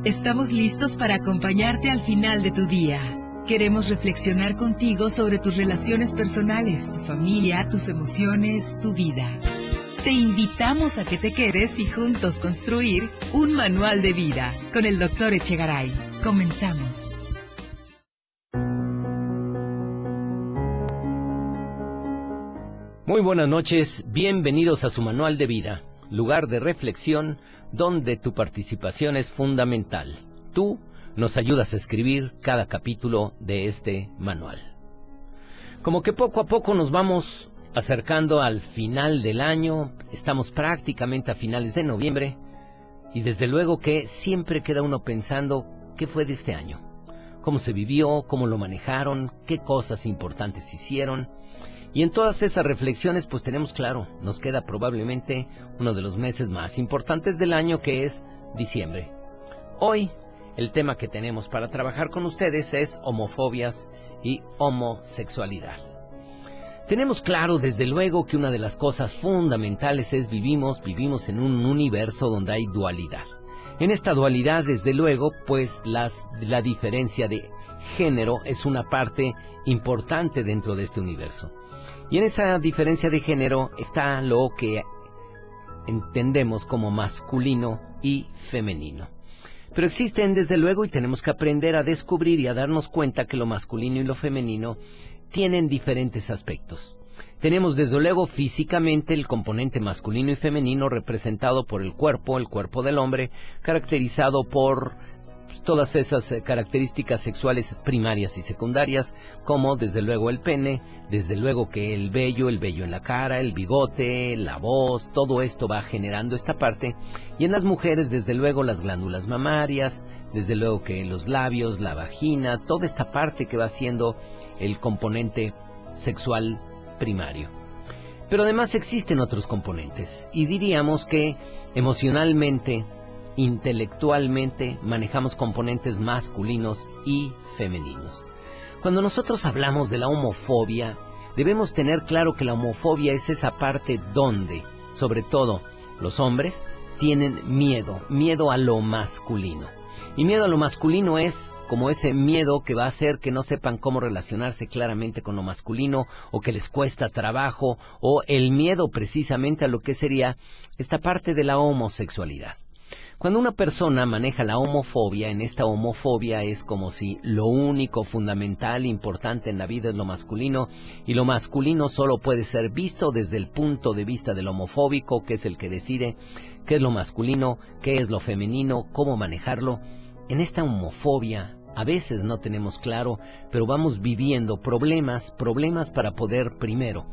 Estamos listos para acompañarte al final de tu día. Queremos reflexionar contigo sobre tus relaciones personales, tu familia, tus emociones, tu vida. Te invitamos a que te quedes y juntos construir un manual de vida con el Dr. Echegaray. Comenzamos. Muy buenas noches, bienvenidos a su manual de vida, lugar de reflexión donde tu participación es fundamental. Tú nos ayudas a escribir cada capítulo de este manual. Como que poco a poco nos vamos acercando al final del año, estamos prácticamente a finales de noviembre y desde luego que siempre queda uno pensando qué fue de este año, cómo se vivió, cómo lo manejaron, qué cosas importantes hicieron. Y en todas esas reflexiones pues tenemos claro, nos queda probablemente uno de los meses más importantes del año, que es diciembre. Hoy el tema que tenemos para trabajar con ustedes es homofobias y homosexualidad. Tenemos claro desde luego que una de las cosas fundamentales es vivimos en un universo donde hay dualidad. En esta dualidad desde luego pues la diferencia de género es una parte importante dentro de este universo. Y en esa diferencia de género está lo que entendemos como masculino y femenino. Pero existen desde luego y tenemos que aprender a descubrir y a darnos cuenta que lo masculino y lo femenino tienen diferentes aspectos. Tenemos desde luego físicamente el componente masculino y femenino representado por el cuerpo del hombre, caracterizado por todas esas características sexuales primarias y secundarias, como desde luego el pene, desde luego que el vello en la cara, el bigote, la voz, todo esto va generando esta parte. Y en las mujeres desde luego las glándulas mamarias, desde luego que los labios, la vagina, toda esta parte que va siendo el componente sexual primario. Pero además existen otros componentes y diríamos que emocionalmente, intelectualmente manejamos componentes masculinos y femeninos. Cuando nosotros hablamos de la homofobia, debemos tener claro que la homofobia es esa parte donde, sobre todo, los hombres tienen miedo a lo masculino. Y miedo a lo masculino es como ese miedo que va a hacer que no sepan cómo relacionarse claramente con lo masculino, o que les cuesta trabajo, o el miedo precisamente a lo que sería esta parte de la homosexualidad. Cuando una persona maneja la homofobia, en esta homofobia es como si lo único fundamental, importante en la vida es lo masculino, y lo masculino solo puede ser visto desde el punto de vista del homofóbico, que es el que decide qué es lo masculino, qué es lo femenino, cómo manejarlo. En esta homofobia a veces no tenemos claro, pero vamos viviendo problemas para poder primero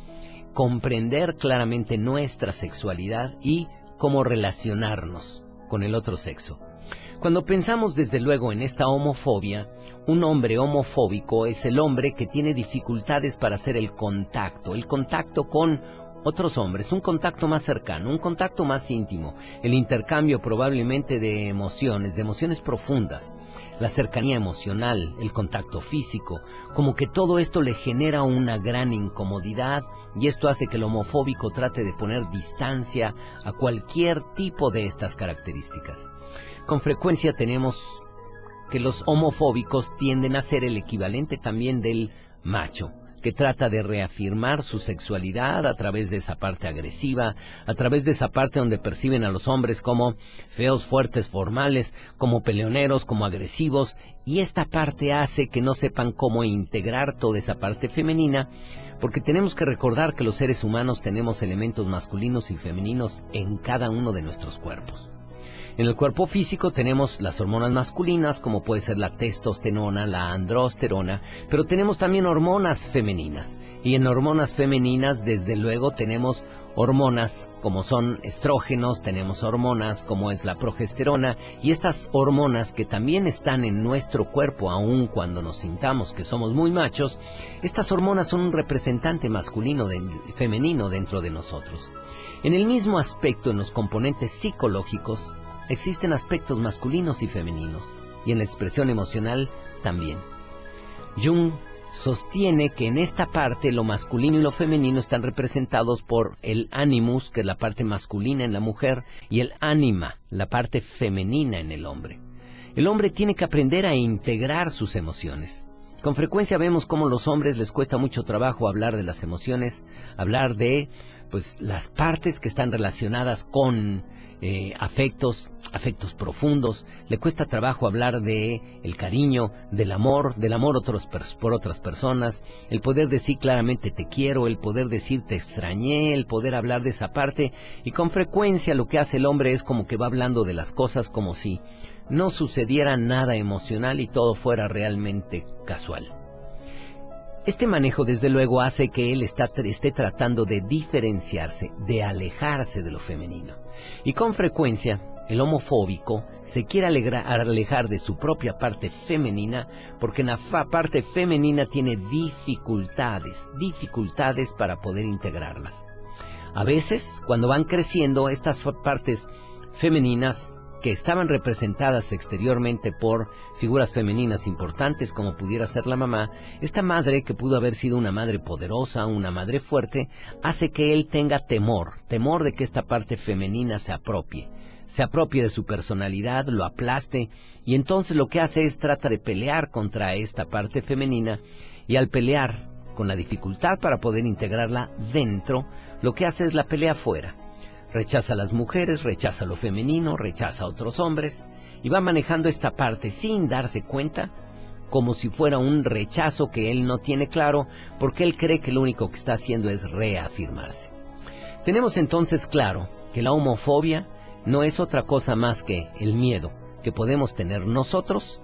comprender claramente nuestra sexualidad y cómo relacionarnos con el otro sexo. Cuando pensamos desde luego en esta homofobia, un hombre homofóbico es el hombre que tiene dificultades para hacer el contacto con otros hombres, un contacto más cercano, un contacto más íntimo, el intercambio probablemente de emociones profundas, la cercanía emocional, el contacto físico, como que todo esto le genera una gran incomodidad, y esto hace que el homofóbico trate de poner distancia a cualquier tipo de estas características. Con frecuencia tenemos que los homofóbicos tienden a ser el equivalente también del macho, que trata de reafirmar su sexualidad a través de esa parte agresiva, a través de esa parte donde perciben a los hombres como feos, fuertes, formales, como peleoneros, como agresivos, y esta parte hace que no sepan cómo integrar toda esa parte femenina, porque tenemos que recordar que los seres humanos tenemos elementos masculinos y femeninos en cada uno de nuestros cuerpos. En el cuerpo físico tenemos las hormonas masculinas, como puede ser la testosterona, la androsterona, pero tenemos también hormonas femeninas. Y en hormonas femeninas, desde luego, tenemos hormonas como son estrógenos, tenemos hormonas como es la progesterona, y estas hormonas que también están en nuestro cuerpo, aun cuando nos sintamos que somos muy machos, estas hormonas son un representante masculino femenino dentro de nosotros. En el mismo aspecto, en los componentes psicológicos, existen aspectos masculinos y femeninos, y en la expresión emocional también. Jung sostiene que en esta parte lo masculino y lo femenino están representados por el animus, que es la parte masculina en la mujer, y el ánima, la parte femenina en el hombre. El hombre tiene que aprender a integrar sus emociones. Con frecuencia vemos cómo a los hombres les cuesta mucho trabajo hablar de las emociones, hablar de las partes que están relacionadas con afectos profundos. Le cuesta trabajo hablar de el cariño, del amor por otras personas, el poder decir claramente te quiero, el poder decir te extrañé, el poder hablar de esa parte. Y con frecuencia lo que hace el hombre es como que va hablando de las cosas como si no sucediera nada emocional y todo fuera realmente casual. Este manejo desde luego hace que él esté tratando de diferenciarse, de alejarse de lo femenino. Y con frecuencia el homofóbico se quiere alejar de su propia parte femenina porque en la parte femenina tiene dificultades para poder integrarlas. A veces, cuando van creciendo, estas partes femeninas que estaban representadas exteriormente por figuras femeninas importantes como pudiera ser la mamá, esta madre que pudo haber sido una madre poderosa, una madre fuerte, hace que él tenga temor de que esta parte femenina se apropie de su personalidad, lo aplaste, y entonces lo que hace es trata de pelear contra esta parte femenina, y al pelear con la dificultad para poder integrarla dentro, lo que hace es la pelea afuera. Rechaza a las mujeres, rechaza lo femenino, rechaza a otros hombres y va manejando esta parte sin darse cuenta, como si fuera un rechazo que él no tiene claro, porque él cree que lo único que está haciendo es reafirmarse. Tenemos entonces claro que la homofobia no es otra cosa más que el miedo que podemos tener nosotros,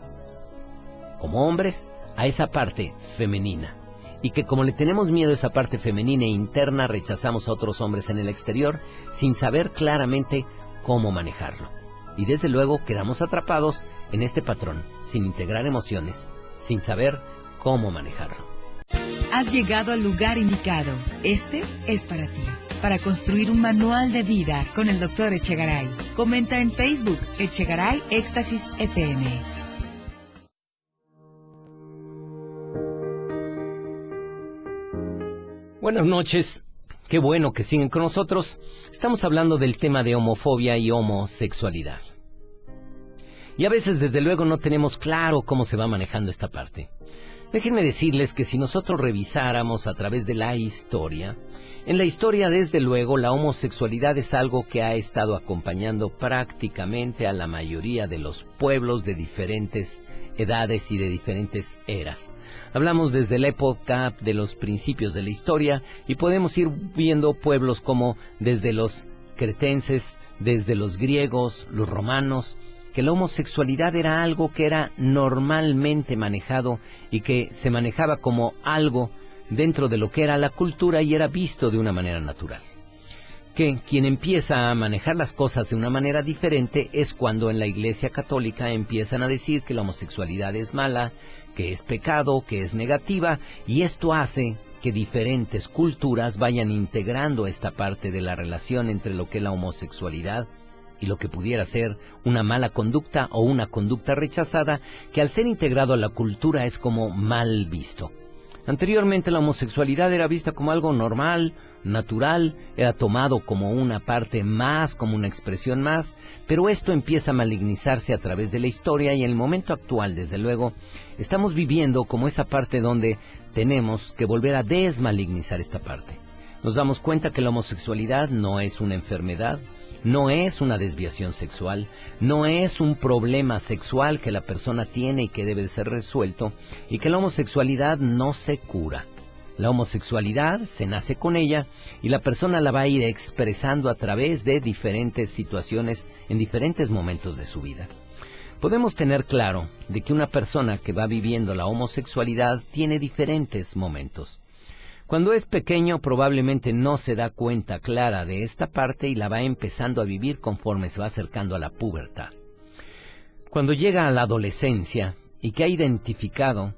como hombres, a esa parte femenina. Y que como le tenemos miedo a esa parte femenina e interna, rechazamos a otros hombres en el exterior sin saber claramente cómo manejarlo. Y desde luego quedamos atrapados en este patrón, sin integrar emociones, sin saber cómo manejarlo. Has llegado al lugar indicado. Este es para ti. Para construir un manual de vida con el Dr. Echegaray. Comenta en Facebook, Echegaray Éxtasis FM. Buenas noches, qué bueno que siguen con nosotros. Estamos hablando del tema de homofobia y homosexualidad. Y a veces desde luego no tenemos claro cómo se va manejando esta parte. Déjenme decirles que si nosotros revisáramos a través de la historia, en la historia desde luego la homosexualidad es algo que ha estado acompañando prácticamente a la mayoría de los pueblos de diferentes edades y de diferentes eras. Hablamos desde la época de los principios de la historia y podemos ir viendo pueblos como desde los cretenses, desde los griegos, los romanos, que la homosexualidad era algo que era normalmente manejado y que se manejaba como algo dentro de lo que era la cultura y era visto de una manera natural. Que quien empieza a manejar las cosas de una manera diferente es cuando en la Iglesia Católica empiezan a decir que la homosexualidad es mala, que es pecado, que es negativa, y esto hace que diferentes culturas vayan integrando esta parte de la relación entre lo que es la homosexualidad y lo que pudiera ser una mala conducta o una conducta rechazada, que al ser integrado a la cultura es como mal visto. Anteriormente la homosexualidad era vista como algo normal, natural, era tomado como una parte más, como una expresión más, pero esto empieza a malignizarse a través de la historia y en el momento actual, desde luego, estamos viviendo como esa parte donde tenemos que volver a desmalignizar esta parte. Nos damos cuenta que la homosexualidad no es una enfermedad, no es una desviación sexual, no es un problema sexual que la persona tiene y que debe de ser resuelto, y que la homosexualidad no se cura. La homosexualidad se nace con ella y la persona la va a ir expresando a través de diferentes situaciones en diferentes momentos de su vida. Podemos tener claro de que una persona que va viviendo la homosexualidad tiene diferentes momentos. Cuando es pequeño probablemente no se da cuenta clara de esta parte y la va empezando a vivir conforme se va acercando a la pubertad. Cuando llega a la adolescencia y que ha identificado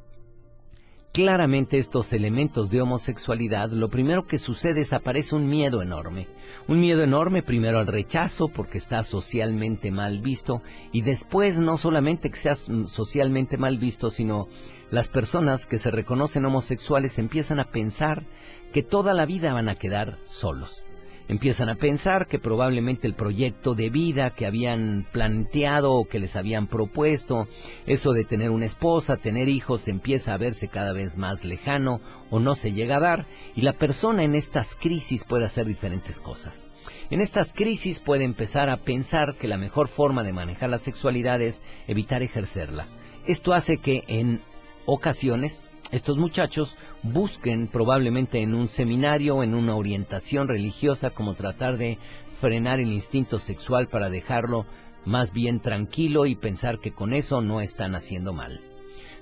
claramente estos elementos de homosexualidad, lo primero que sucede es aparece un miedo enorme. Un miedo enorme primero al rechazo porque está socialmente mal visto y después no solamente que sea socialmente mal visto, sino las personas que se reconocen homosexuales empiezan a pensar que toda la vida van a quedar solos. Empiezan a pensar que probablemente el proyecto de vida que habían planteado o que les habían propuesto, eso de tener una esposa, tener hijos, empieza a verse cada vez más lejano o no se llega a dar, y la persona en estas crisis puede hacer diferentes cosas. En estas crisis puede empezar a pensar que la mejor forma de manejar la sexualidad es evitar ejercerla. Esto hace que en ocasiones estos muchachos busquen probablemente en un seminario o en una orientación religiosa como tratar de frenar el instinto sexual para dejarlo más bien tranquilo y pensar que con eso no están haciendo mal.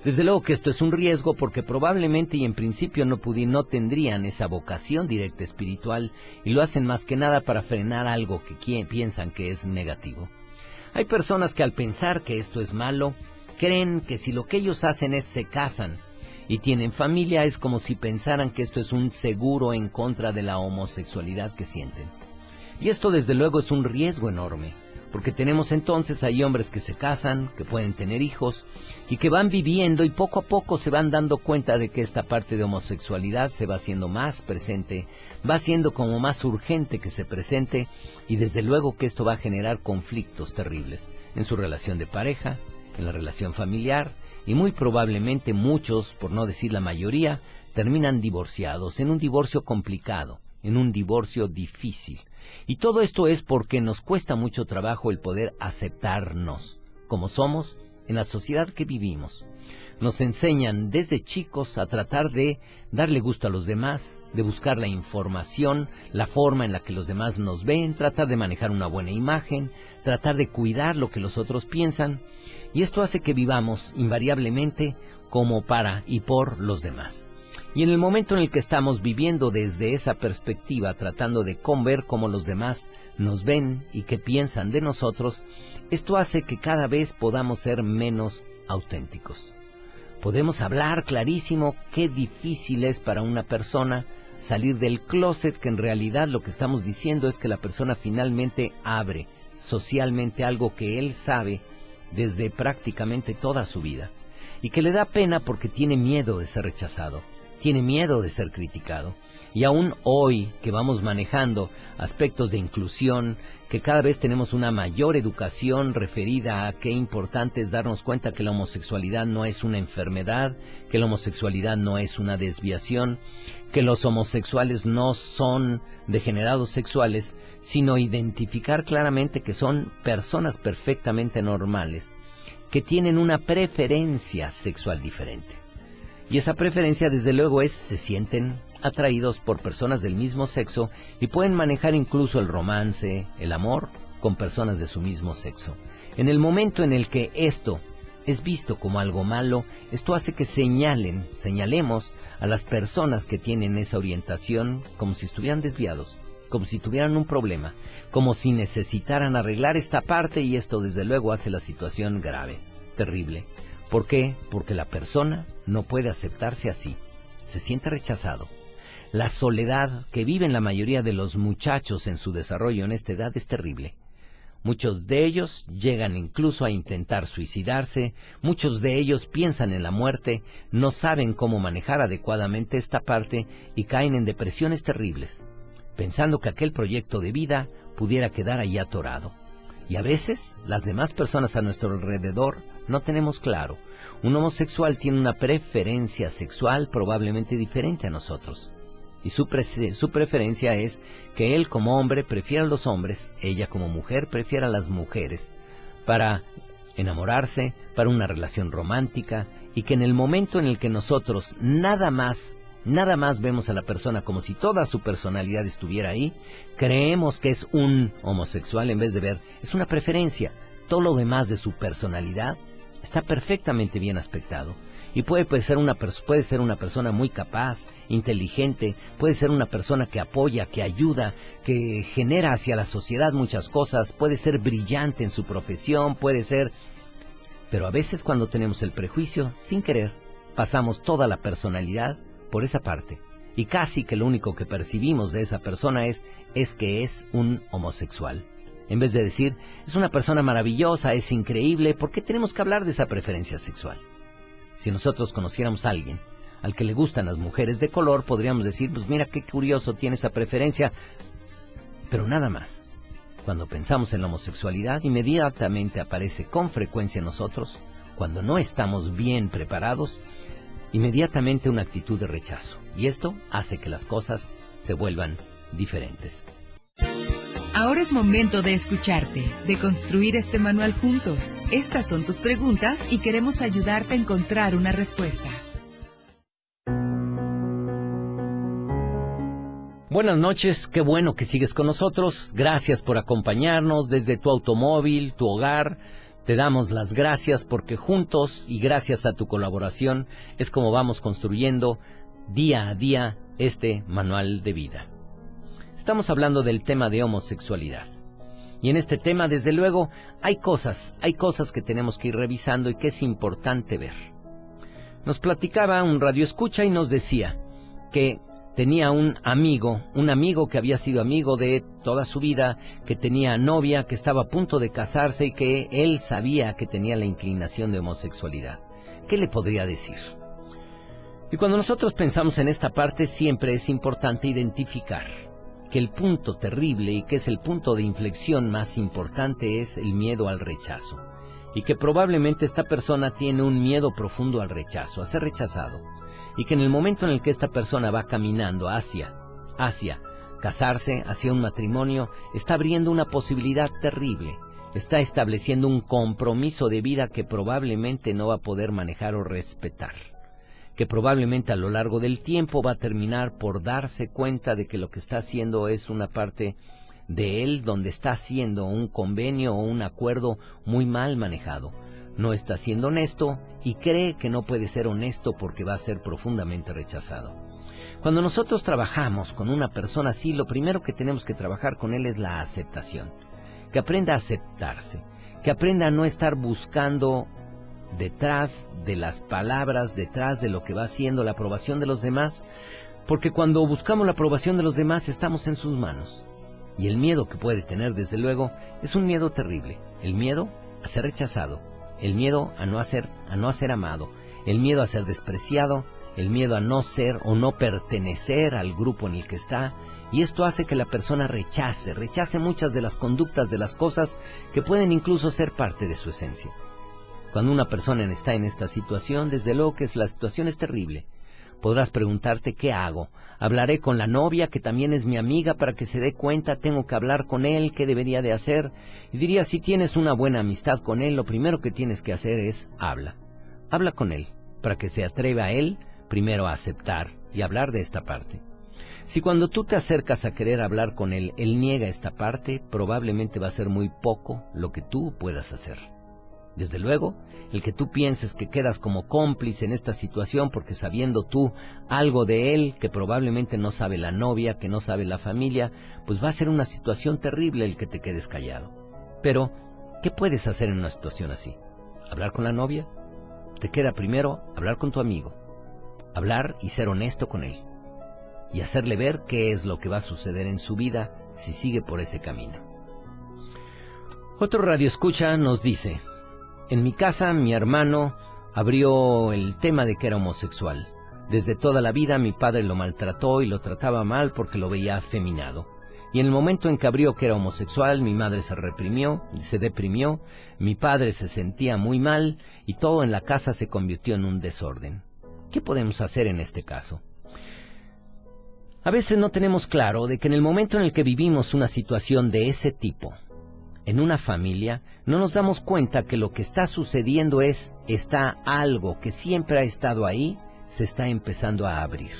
Desde luego que esto es un riesgo porque probablemente y en principio no tendrían esa vocación directa espiritual y lo hacen más que nada para frenar algo que piensan que es negativo. Hay personas que al pensar que esto es malo, creen que si lo que ellos hacen es se casan y tienen familia, es como si pensaran que esto es un seguro en contra de la homosexualidad que sienten. Y esto desde luego es un riesgo enorme, porque tenemos entonces ahí hombres que se casan, que pueden tener hijos, y que van viviendo y poco a poco se van dando cuenta de que esta parte de homosexualidad se va haciendo más presente, va siendo como más urgente que se presente, y desde luego que esto va a generar conflictos terribles en su relación de pareja, en la relación familiar, y muy probablemente muchos, por no decir la mayoría, terminan divorciados, en un divorcio complicado, en un divorcio difícil. Y todo esto es porque nos cuesta mucho trabajo el poder aceptarnos como somos en la sociedad que vivimos. Nos enseñan desde chicos a tratar de darle gusto a los demás, de buscar la información, la forma en la que los demás nos ven, tratar de manejar una buena imagen, tratar de cuidar lo que los otros piensan, y esto hace que vivamos invariablemente como para y por los demás. Y en el momento en el que estamos viviendo desde esa perspectiva, tratando de ver cómo los demás nos ven y qué piensan de nosotros, esto hace que cada vez podamos ser menos auténticos. Podemos hablar clarísimo qué difícil es para una persona salir del closet, que en realidad lo que estamos diciendo es que la persona finalmente abre socialmente algo que él sabe desde prácticamente toda su vida y que le da pena porque tiene miedo de ser rechazado, tiene miedo de ser criticado. Y aún hoy que vamos manejando aspectos de inclusión, que cada vez tenemos una mayor educación referida a qué importante es darnos cuenta que la homosexualidad no es una enfermedad, que la homosexualidad no es una desviación, que los homosexuales no son degenerados sexuales, sino identificar claramente que son personas perfectamente normales, que tienen una preferencia sexual diferente. Y esa preferencia desde luego se sienten atraídos por personas del mismo sexo y pueden manejar incluso el romance, el amor con personas de su mismo sexo. En el momento en el que esto es visto como algo malo, esto hace que señalemos a las personas que tienen esa orientación como si estuvieran desviados, como si tuvieran un problema, como si necesitaran arreglar esta parte, y esto desde luego hace la situación grave, terrible. ¿Por qué? Porque la persona no puede aceptarse así, se siente rechazado. La soledad que viven la mayoría de los muchachos en su desarrollo en esta edad es terrible. Muchos de ellos llegan incluso a intentar suicidarse, muchos de ellos piensan en la muerte, no saben cómo manejar adecuadamente esta parte y caen en depresiones terribles, pensando que aquel proyecto de vida pudiera quedar ahí atorado. Y a veces, las demás personas a nuestro alrededor no tenemos claro. Un homosexual tiene una preferencia sexual probablemente diferente a nosotros. Y su preferencia es que él como hombre prefiera a los hombres, ella como mujer prefiera a las mujeres, para enamorarse, para una relación romántica, y que en el momento en el que nosotros nada más vemos a la persona como si toda su personalidad estuviera ahí, creemos que es un homosexual en vez de ver, es una preferencia. Todo lo demás de su personalidad está perfectamente bien aspectado. Y puede ser una persona muy capaz, inteligente, puede ser una persona que apoya, que ayuda, que genera hacia la sociedad muchas cosas, puede ser brillante en su profesión, puede ser... Pero a veces cuando tenemos el prejuicio, sin querer, pasamos toda la personalidad por esa parte, y casi que lo único que percibimos de esa persona es que es un homosexual. En vez de decir, es una persona maravillosa, es increíble, ¿por qué tenemos que hablar de esa preferencia sexual? Si nosotros conociéramos a alguien al que le gustan las mujeres de color, podríamos decir, pues mira qué curioso, tiene esa preferencia. pero nada más. Cuando pensamos en la homosexualidad, inmediatamente aparece con frecuencia en nosotros, cuando no estamos bien preparados, inmediatamente una actitud de rechazo. Y esto hace que las cosas se vuelvan diferentes. Ahora es momento de escucharte, de construir este manual juntos. Estas son tus preguntas y queremos ayudarte a encontrar una respuesta. Buenas noches, qué bueno que sigues con nosotros. Gracias por acompañarnos desde tu automóvil, tu hogar. Te damos las gracias porque juntos y gracias a tu colaboración es como vamos construyendo día a día este manual de vida. Estamos hablando del tema de homosexualidad. Y en este tema, desde luego, hay cosas que tenemos que ir revisando y que es importante ver. Nos platicaba un radioescucha y nos decía que tenía un amigo que había sido amigo de toda su vida, que tenía novia, que estaba a punto de casarse y que él sabía que tenía la inclinación de homosexualidad. ¿Qué le podría decir? Y cuando nosotros pensamos en esta parte, siempre es importante identificar que el punto terrible y que es el punto de inflexión más importante es el miedo al rechazo. Y que probablemente esta persona tiene un miedo profundo al rechazo, a ser rechazado. Y que en el momento en el que esta persona va caminando hacia casarse, hacia un matrimonio, está abriendo una posibilidad terrible. Está estableciendo un compromiso de vida que probablemente no va a poder manejar o respetar. Que probablemente a lo largo del tiempo va a terminar por darse cuenta de que lo que está haciendo es una parte de él donde está haciendo un convenio o un acuerdo muy mal manejado. No está siendo honesto y cree que no puede ser honesto porque va a ser profundamente rechazado. Cuando nosotros trabajamos con una persona así, lo primero que tenemos que trabajar con él es la aceptación. Que aprenda a aceptarse, que aprenda a no estar buscando detrás de las palabras, detrás de lo que va haciendo la aprobación de los demás, porque cuando buscamos la aprobación de los demás estamos en sus manos. Y el miedo que puede tener, desde luego, es un miedo terrible. El miedo a ser rechazado. El miedo a no ser amado, el miedo a ser despreciado, el miedo a no ser o no pertenecer al grupo en el que está, y esto hace que la persona rechace muchas de las conductas, de las cosas que pueden incluso ser parte de su esencia. Cuando una persona está en esta situación, desde luego que la situación es terrible. Podrás preguntarte, ¿qué hago? ¿Hablaré con la novia, que también es mi amiga, para que se dé cuenta? ¿Tengo que hablar con él? ¿Qué debería de hacer? Y diría, si tienes una buena amistad con él, lo primero que tienes que hacer es habla. Habla con él, para que se atreva a él primero a aceptar y hablar de esta parte. Si cuando tú te acercas a querer hablar con él, él niega esta parte, probablemente va a ser muy poco lo que tú puedas hacer. Desde luego, el que tú pienses que quedas como cómplice en esta situación porque sabiendo tú algo de él que probablemente no sabe la novia, que no sabe la familia, pues va a ser una situación terrible el que te quedes callado. Pero, ¿qué puedes hacer en una situación así? ¿Hablar con la novia? Te queda primero hablar con tu amigo. Hablar y ser honesto con él. Y hacerle ver qué es lo que va a suceder en su vida si sigue por ese camino. Otro radioescucha nos dice: en mi casa, mi hermano abrió el tema de que era homosexual. Desde toda la vida mi padre lo maltrató y lo trataba mal porque lo veía afeminado. Y en el momento en que abrió que era homosexual, mi madre se deprimió, mi padre se sentía muy mal y todo en la casa se convirtió en un desorden. ¿Qué podemos hacer en este caso? A veces no tenemos claro de que en el momento en el que vivimos una situación de ese tipo, en una familia, no nos damos cuenta que lo que está sucediendo está algo que siempre ha estado ahí, se está empezando a abrir.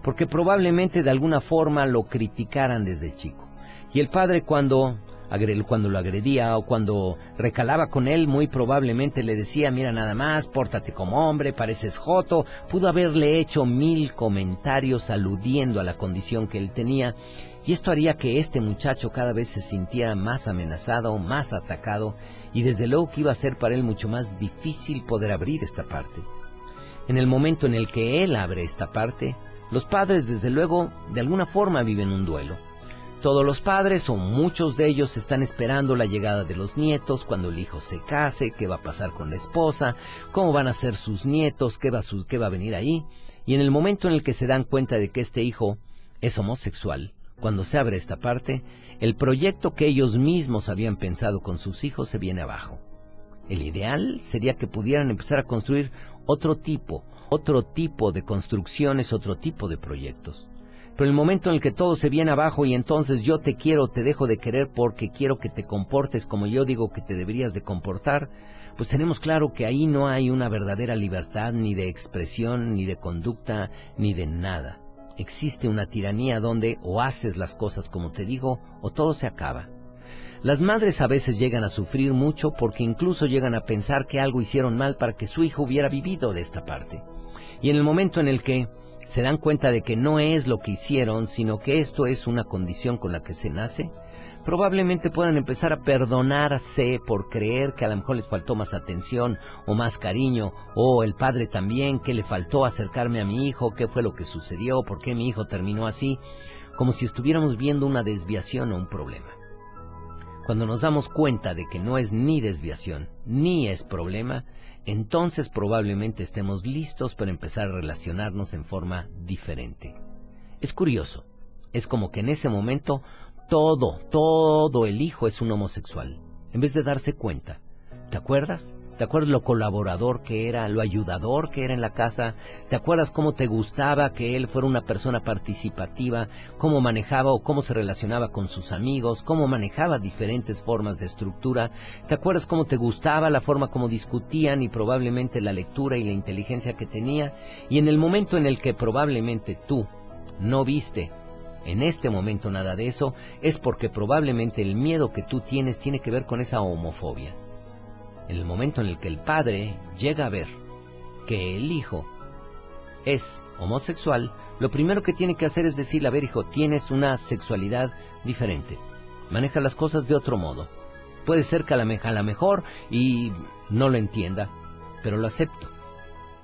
Porque probablemente de alguna forma lo criticaran desde chico. Y el padre cuando lo agredía o cuando recalaba con él, muy probablemente le decía, mira nada más, pórtate como hombre, pareces joto. Pudo haberle hecho 1000 comentarios aludiendo a la condición que él tenía. Y esto haría que este muchacho cada vez se sintiera más amenazado, más atacado, y desde luego que iba a ser para él mucho más difícil poder abrir esta parte. En el momento en el que él abre esta parte, los padres desde luego de alguna forma viven un duelo. Todos los padres o muchos de ellos están esperando la llegada de los nietos, cuando el hijo se case, qué va a pasar con la esposa, cómo van a ser sus nietos, qué va a venir ahí. Y en el momento en el que se dan cuenta de que este hijo es homosexual, Cuando se abre esta parte, el proyecto que ellos mismos habían pensado con sus hijos se viene abajo. El ideal sería que pudieran empezar a construir otro tipo de construcciones, otro tipo de proyectos. Pero el momento en el que todo se viene abajo y entonces yo te quiero, te dejo de querer porque quiero que te comportes como yo digo que te deberías de comportar, pues tenemos claro que ahí no hay una verdadera libertad ni de expresión, ni de conducta, ni de nada. Existe una tiranía donde o haces las cosas como te digo o todo se acaba. Las madres a veces llegan a sufrir mucho porque incluso llegan a pensar que algo hicieron mal para que su hijo hubiera vivido de esta parte. Y en el momento en el que se dan cuenta de que no es lo que hicieron, sino que esto es una condición con la que se nace, probablemente puedan empezar a perdonarse por creer que a lo mejor les faltó más atención o más cariño, o el padre también, que le faltó acercarme a mi hijo, qué fue lo que sucedió, por qué mi hijo terminó así, como si estuviéramos viendo una desviación o un problema. Cuando nos damos cuenta de que no es ni desviación, ni es problema, entonces probablemente estemos listos para empezar a relacionarnos en forma diferente. Es curioso, es como que en ese momento todo el hijo es un homosexual, en vez de darse cuenta. ¿Te acuerdas? ¿Te acuerdas lo colaborador que era, lo ayudador que era en la casa? ¿Te acuerdas cómo te gustaba que él fuera una persona participativa? ¿Cómo manejaba o cómo se relacionaba con sus amigos? ¿Cómo manejaba diferentes formas de estructura? ¿Te acuerdas cómo te gustaba la forma como discutían y probablemente la lectura y la inteligencia que tenía? Y en el momento en el que probablemente tú no viste en este momento nada de eso, es porque probablemente el miedo que tú tienes tiene que ver con esa homofobia. En el momento en el que el padre llega a ver que el hijo es homosexual, lo primero que tiene que hacer es decirle: a ver, hijo, tienes una sexualidad diferente, maneja las cosas de otro modo. Puede ser que a la mejor y no lo entienda, pero lo acepto.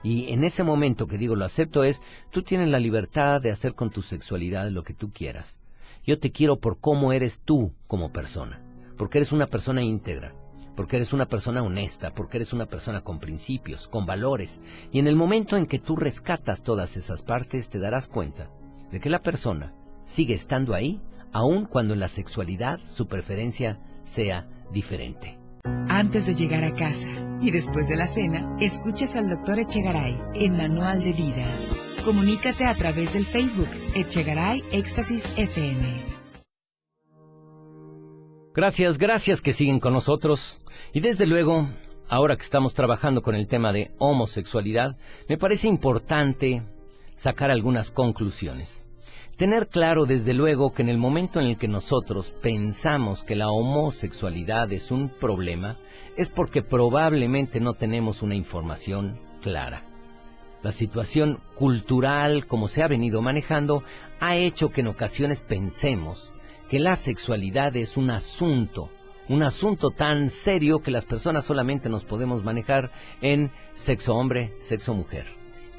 Y en ese momento que digo lo acepto es, tú tienes la libertad de hacer con tu sexualidad lo que tú quieras. Yo te quiero por cómo eres tú como persona, porque eres una persona íntegra, porque eres una persona honesta, porque eres una persona con principios, con valores. Y en el momento en que tú rescatas todas esas partes, te darás cuenta de que la persona sigue estando ahí, aun cuando en la sexualidad su preferencia sea diferente. Antes de llegar a casa y después de la cena, escuchas al Dr. Echegaray en Manual de Vida. Comunícate a través del Facebook Echegaray Éxtasis FM. Gracias que siguen con nosotros. Y desde luego, ahora que estamos trabajando con el tema de homosexualidad, me parece importante sacar algunas conclusiones. Tener claro desde luego que en el momento en el que nosotros pensamos que la homosexualidad es un problema, es porque probablemente no tenemos una información clara. La situación cultural, como se ha venido manejando, ha hecho que en ocasiones pensemos que la sexualidad es un asunto tan serio que las personas solamente nos podemos manejar en sexo hombre, sexo mujer.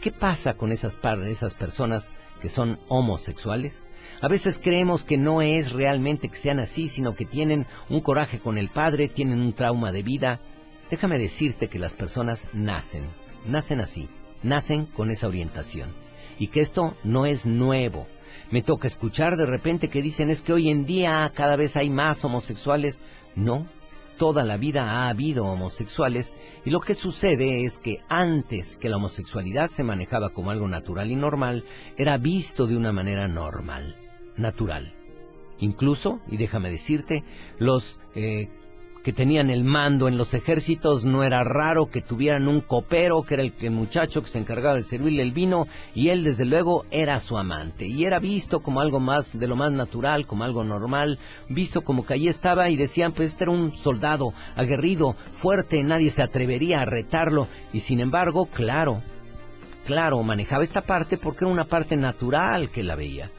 ¿Qué pasa con esas personas que son homosexuales? A veces creemos que no es realmente que sean así, sino que tienen un coraje con el padre, tienen un trauma de vida. Déjame decirte que las personas nacen así, nacen con esa orientación, y que esto no es nuevo. Me toca escuchar de repente que dicen: es que hoy en día cada vez hay más homosexuales. No, toda la vida ha habido homosexuales, y lo que sucede es que antes que la homosexualidad se manejaba como algo natural y normal, era visto de una manera normal, natural. Incluso, y déjame decirte, los que tenían el mando en los ejércitos, no era raro que tuvieran un copero, que era el muchacho que se encargaba de servirle el vino, y él desde luego era su amante, y era visto como algo más de lo más natural, como algo normal, visto como que allí estaba, y decían: pues este era un soldado aguerrido, fuerte, nadie se atrevería a retarlo, y sin embargo, claro, manejaba esta parte porque era una parte natural que la veía.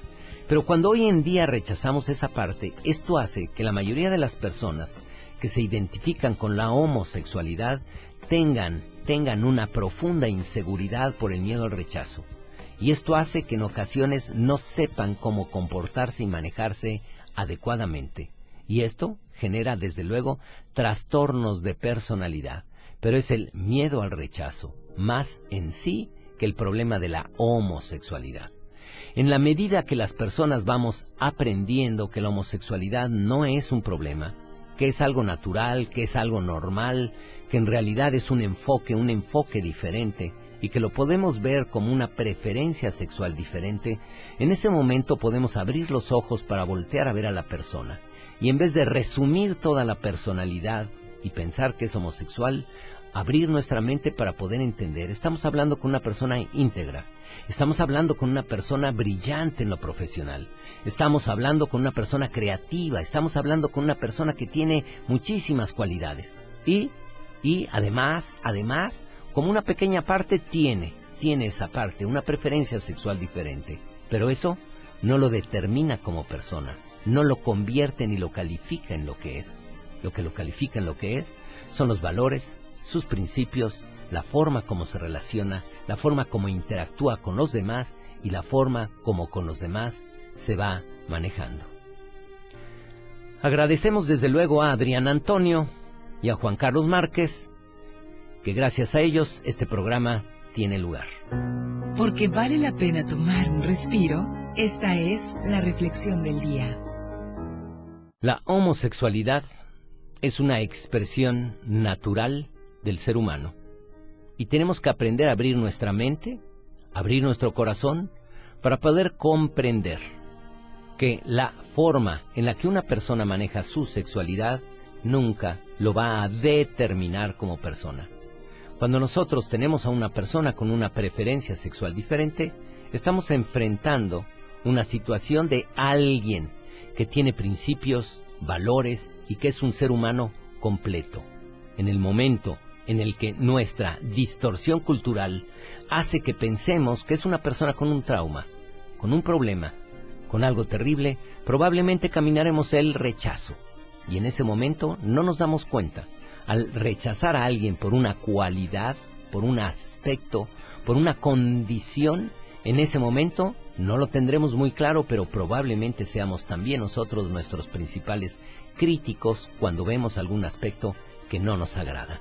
Pero cuando hoy en día rechazamos esa parte, esto hace que la mayoría de las personas que se identifican con la homosexualidad tengan una profunda inseguridad por el miedo al rechazo. Y esto hace que en ocasiones no sepan cómo comportarse y manejarse adecuadamente. Y esto genera desde luego trastornos de personalidad. Pero es el miedo al rechazo, más en sí que el problema de la homosexualidad. En la medida que las personas vamos aprendiendo que la homosexualidad no es un problema, que es algo natural, que es algo normal, que en realidad es un enfoque diferente, y que lo podemos ver como una preferencia sexual diferente, en ese momento podemos abrir los ojos para voltear a ver a la persona, y en vez de resumir toda la personalidad y pensar que es homosexual, abrir nuestra mente para poder entender. Estamos hablando con una persona íntegra, estamos hablando con una persona brillante en lo profesional, estamos hablando con una persona creativa, estamos hablando con una persona que tiene muchísimas cualidades, y además, como una pequeña parte tiene esa parte, una preferencia sexual diferente, pero eso no lo determina como persona, no lo convierte ni lo califica en lo que es. Lo que lo califica en lo que es son los valores, sus principios, la forma como se relaciona, la forma como interactúa con los demás y la forma como con los demás se va manejando. Agradecemos desde luego a Adrián Antonio y a Juan Carlos Márquez, que gracias a ellos este programa tiene lugar. Porque vale la pena tomar un respiro, esta es la reflexión del día. La homosexualidad es una expresión natural del ser humano, y tenemos que aprender a abrir nuestra mente, abrir nuestro corazón, para poder comprender que la forma en la que una persona maneja su sexualidad nunca lo va a determinar como persona. Cuando nosotros tenemos a una persona con una preferencia sexual diferente, estamos enfrentando una situación de alguien que tiene principios, valores y que es un ser humano completo. En el momento en el que nuestra distorsión cultural hace que pensemos que es una persona con un trauma, con un problema, con algo terrible, probablemente caminaremos el rechazo. Y en ese momento no nos damos cuenta. Al rechazar a alguien por una cualidad, por un aspecto, por una condición, en ese momento no lo tendremos muy claro, pero probablemente seamos también nosotros nuestros principales críticos cuando vemos algún aspecto que no nos agrada.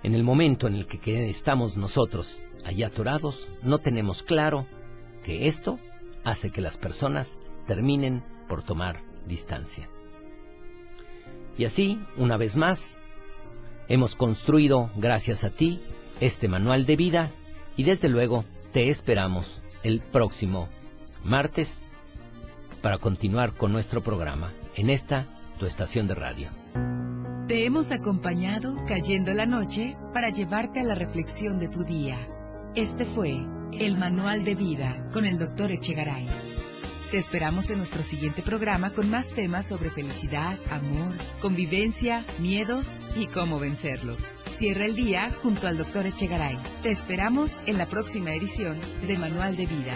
En el momento en el que estamos nosotros allí atorados, no tenemos claro que esto hace que las personas terminen por tomar distancia. Y así, una vez más, hemos construido, gracias a ti, este manual de vida, y desde luego te esperamos el próximo martes para continuar con nuestro programa en esta, tu estación de radio. Te hemos acompañado cayendo la noche para llevarte a la reflexión de tu día. Este fue el Manual de Vida con el Dr. Echegaray. Te esperamos en nuestro siguiente programa con más temas sobre felicidad, amor, convivencia, miedos y cómo vencerlos. Cierra el día junto al Dr. Echegaray. Te esperamos en la próxima edición de Manual de Vida.